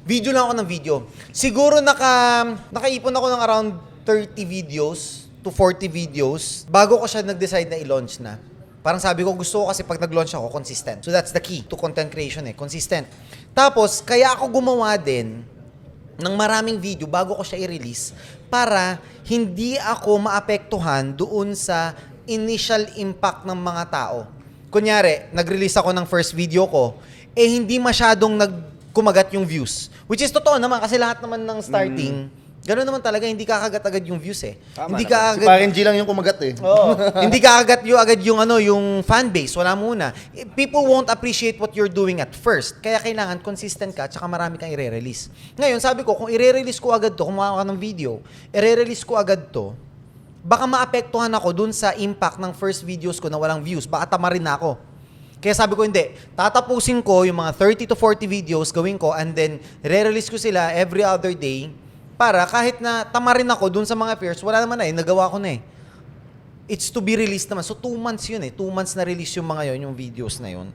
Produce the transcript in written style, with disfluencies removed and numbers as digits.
Video lang ako ng video. Siguro nakaipon ako ng around 30 videos to 40 videos bago ko siya nag-decide na i-launch na. Parang sabi ko, gusto ko kasi pag nag-launch ako, consistent. So that's the key to content creation consistent. Tapos, kaya ako gumawa din ng maraming video bago ko siya i-release para hindi ako maapektuhan doon sa initial impact ng mga tao. Kunyari, nag-release ako ng first video ko, hindi masyadong kumagat yung views. Which is totoo naman kasi lahat naman ng starting, gano'n naman talaga, hindi kakagat agad yung views Tama hindi naman. kakagat. Si Parang G lang yung kumagat Oo. Hindi kakagat agad yung fan base. Wala muna. People won't appreciate what you're doing at first. Kaya kailangan consistent ka at saka marami kang i-release. Ngayon, sabi ko, kung i-release ko agad to, kumuha ka ng video, i-release ko agad to, baka maapektuhan ako dun sa impact ng first videos ko na walang views. Baka tamarin na ako. Kaya sabi ko, hindi. Tatapusin ko yung mga 30 to 40 videos, gawin ko, and then re-release ko sila every other day para kahit na tamarin ako dun sa mga fears, wala naman nagawa ko na It's to be released naman. So 2 months yun 2 months na release yung mga yon, yung videos na yun.